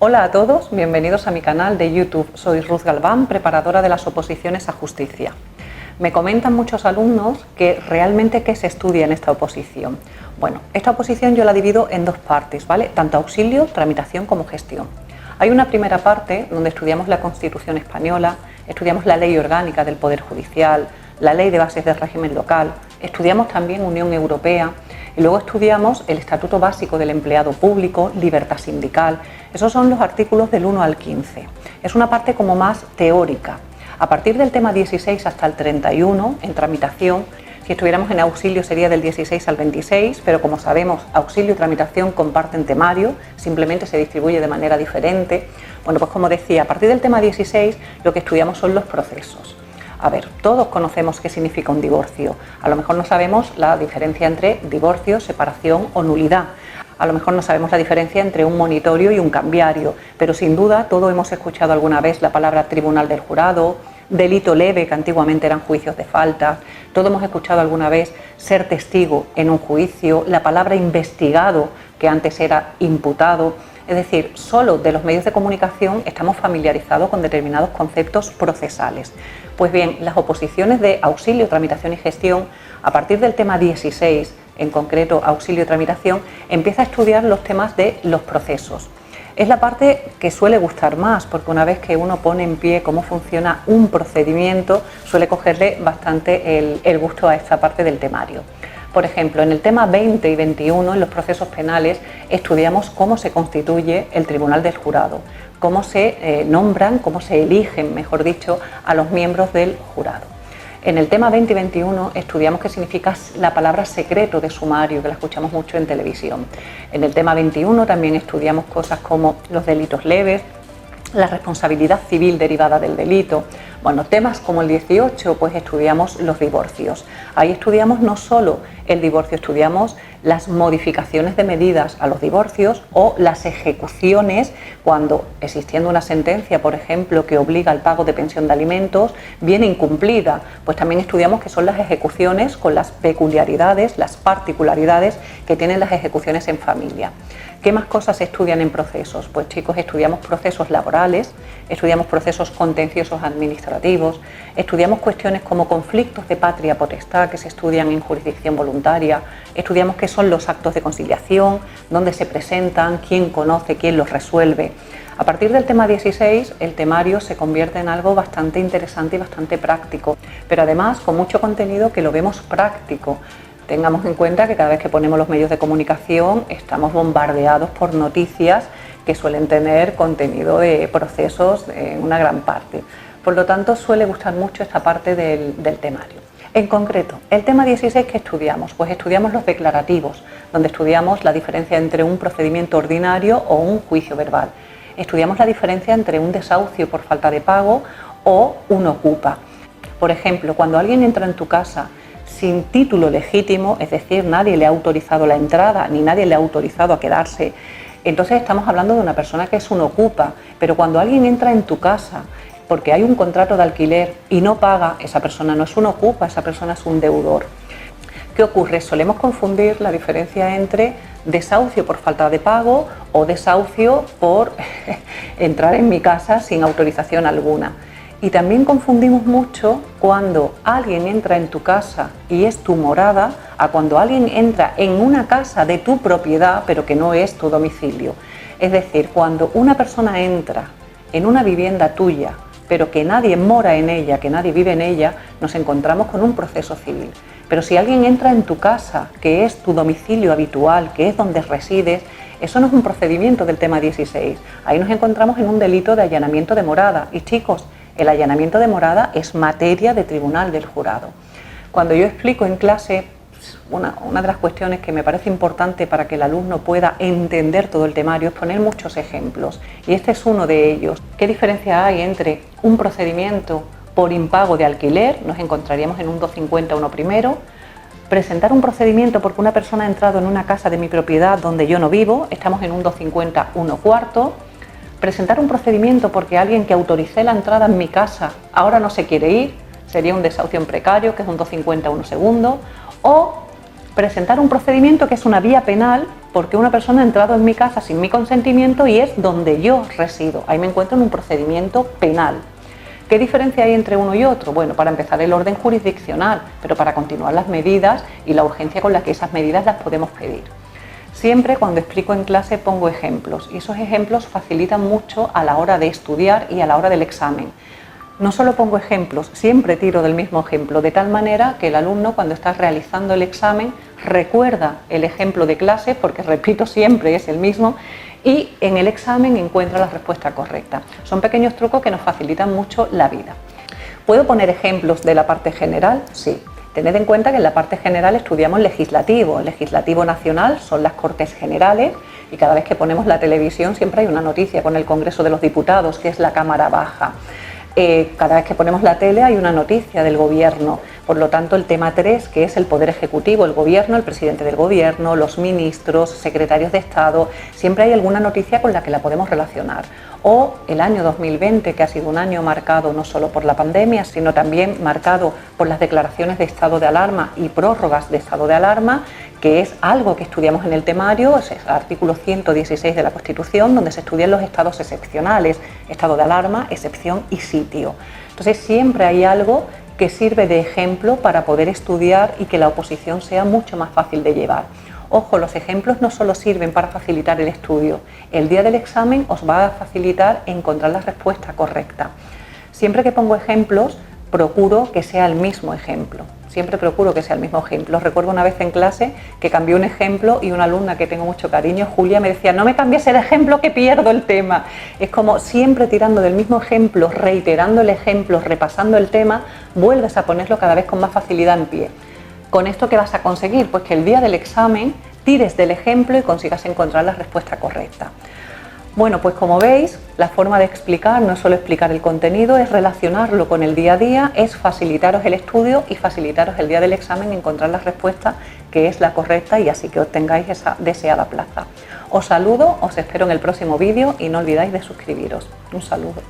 Hola a todos, bienvenidos a mi canal de YouTube. Soy Ruth Galván, preparadora de las oposiciones a justicia. Me comentan muchos alumnos que realmente qué se estudia en esta oposición. Bueno, esta oposición yo la divido en dos partes, ¿vale? Tanto auxilio, tramitación como gestión. Hay una primera parte donde estudiamos la Constitución española, estudiamos la Ley Orgánica del Poder Judicial, la Ley de Bases del Régimen Local, estudiamos también Unión Europea y luego estudiamos el Estatuto Básico del Empleado Público, libertad sindical. Esos son los artículos del 1 al 15. Es una parte como más teórica. A partir del tema 16 hasta el 31, en tramitación, si estuviéramos en auxilio sería del 16 al 26, pero como sabemos, auxilio y tramitación comparten temario, simplemente se distribuye de manera diferente. Bueno, pues como decía, a partir del tema 16 lo que estudiamos son los procesos. A ver, todos conocemos qué significa un divorcio. A lo mejor no sabemos la diferencia entre divorcio, separación o nulidad. A lo mejor no sabemos la diferencia entre un monitorio y un cambiario, pero sin duda todos hemos escuchado alguna vez la palabra tribunal del jurado, delito leve, que antiguamente eran juicios de falta. Todos hemos escuchado alguna vez ser testigo en un juicio, la palabra investigado, que antes era imputado. Es decir, solo de los medios de comunicación estamos familiarizados con determinados conceptos procesales. Pues bien, las oposiciones de auxilio, tramitación y gestión, a partir del tema 16, en concreto auxilio y tramitación, empieza a estudiar los temas de los procesos. Es la parte que suele gustar más, porque una vez que uno pone en pie cómo funciona un procedimiento, suele cogerle bastante el gusto a esta parte del temario. Por ejemplo, en el tema 20 y 21, en los procesos penales, estudiamos cómo se constituye el Tribunal del Jurado, cómo se nombran, cómo se eligen, mejor dicho, a los miembros del jurado. En el tema 20 y 21 estudiamos qué significa la palabra secreto de sumario, que la escuchamos mucho en televisión. En el tema 21 también estudiamos cosas como los delitos leves, la responsabilidad civil derivada del delito. Bueno, temas como el 18, pues estudiamos los divorcios. Ahí estudiamos no solo el divorcio, estudiamos las modificaciones de medidas a los divorcios o las ejecuciones cuando, existiendo una sentencia, por ejemplo, que obliga al pago de pensión de alimentos, viene incumplida. Pues también estudiamos qué son las ejecuciones con las peculiaridades, las particularidades que tienen las ejecuciones en familia. ¿Qué más cosas se estudian en procesos? Pues chicos, estudiamos procesos laborales, estudiamos procesos contenciosos administrativos, estudiamos cuestiones como conflictos de patria potestad que se estudian en jurisdicción voluntaria, estudiamos qué son los actos de conciliación, dónde se presentan, quién conoce, quién los resuelve. A partir del tema 16, el temario se convierte en algo bastante interesante y bastante práctico, pero además con mucho contenido que lo vemos práctico. Tengamos en cuenta que cada vez que ponemos los medios de comunicación estamos bombardeados por noticias que suelen tener contenido de procesos en una gran parte. Por lo tanto, suele gustar mucho esta parte del temario. En concreto, el tema 16 que estudiamos, pues estudiamos los declarativos, donde estudiamos la diferencia entre un procedimiento ordinario o un juicio verbal. Estudiamos la diferencia entre un desahucio por falta de pago o un ocupa. Por ejemplo, cuando alguien entra en tu casa sin título legítimo, es decir, nadie le ha autorizado la entrada ni nadie le ha autorizado a quedarse, entonces estamos hablando de una persona que es un ocupa. Pero cuando alguien entra en tu casa porque hay un contrato de alquiler y no paga, esa persona no es un ocupa, esa persona es un deudor. ¿Qué ocurre? Solemos confundir la diferencia entre desahucio por falta de pago o desahucio por entrar en mi casa sin autorización alguna. Y también confundimos mucho cuando alguien entra en tu casa y es tu morada a cuando alguien entra en una casa de tu propiedad pero que no es tu domicilio. Es decir, cuando una persona entra en una vivienda tuya pero que nadie mora en ella, que nadie vive en ella, nos encontramos con un proceso civil. Pero si alguien entra en tu casa, que es tu domicilio habitual, que es donde resides, eso no es un procedimiento del tema 16. Ahí nos encontramos en un delito de allanamiento de morada. Y chicos, el allanamiento de morada es materia de tribunal del jurado. Cuando yo explico en clase, una de las cuestiones que me parece importante para que el alumno pueda entender todo el temario es poner muchos ejemplos. Y este es uno de ellos. ¿Qué diferencia hay entre un procedimiento por impago de alquiler? Nos encontraríamos en un 250 primero. Presentar un procedimiento porque una persona ha entrado en una casa de mi propiedad donde yo no vivo, estamos en un 250 cuarto. Presentar un procedimiento porque alguien que autoricé la entrada en mi casa ahora no se quiere ir, sería un desahucio en precario, que es un 250 segundo. O presentar un procedimiento que es una vía penal porque una persona ha entrado en mi casa sin mi consentimiento y es donde yo resido. Ahí me encuentro en un procedimiento penal. ¿Qué diferencia hay entre uno y otro? Bueno, para empezar el orden jurisdiccional, pero para continuar las medidas y la urgencia con la que esas medidas las podemos pedir. Siempre cuando explico en clase pongo ejemplos y esos ejemplos facilitan mucho a la hora de estudiar y a la hora del examen. No solo pongo ejemplos, siempre tiro del mismo ejemplo, de tal manera que el alumno cuando está realizando el examen recuerda el ejemplo de clase, porque repito siempre es el mismo, y en el examen encuentra la respuesta correcta. Son pequeños trucos que nos facilitan mucho la vida. ¿Puedo poner ejemplos de la parte general? Sí. Tened en cuenta que en la parte general estudiamos legislativo. El legislativo nacional son las Cortes Generales y cada vez que ponemos la televisión siempre hay una noticia con el Congreso de los Diputados, que es la Cámara Baja. Cada vez que ponemos la tele hay una noticia del Gobierno. Por lo tanto, el tema 3, que es el Poder Ejecutivo, el Gobierno, el Presidente del Gobierno, los ministros, secretarios de Estado, siempre hay alguna noticia con la que la podemos relacionar. O el año 2020, que ha sido un año marcado no solo por la pandemia, sino también marcado por las declaraciones de estado de alarma y prórrogas de estado de alarma, que es algo que estudiamos en el temario, es el artículo 116 de la Constitución, donde se estudian los estados excepcionales, estado de alarma, excepción y sitio. Entonces siempre hay algo que sirve de ejemplo para poder estudiar y que la oposición sea mucho más fácil de llevar. Ojo, los ejemplos no solo sirven para facilitar el estudio, el día del examen os va a facilitar encontrar la respuesta correcta. Siempre que pongo ejemplos, procuro que sea el mismo ejemplo. Siempre procuro que sea el mismo ejemplo. Recuerdo una vez en clase que cambié un ejemplo y una alumna que tengo mucho cariño, Julia, me decía: no me cambies el ejemplo que pierdo el tema. Es como siempre tirando del mismo ejemplo, reiterando el ejemplo, repasando el tema, vuelves a ponerlo cada vez con más facilidad en pie. ¿Con esto qué vas a conseguir? Pues que el día del examen tires del ejemplo y consigas encontrar la respuesta correcta. Bueno, pues como veis, la forma de explicar no es solo explicar el contenido, es relacionarlo con el día a día, es facilitaros el estudio y facilitaros el día del examen encontrar la respuesta que es la correcta y así que obtengáis esa deseada plaza. Os saludo, os espero en el próximo vídeo y no olvidáis de suscribiros. Un saludo.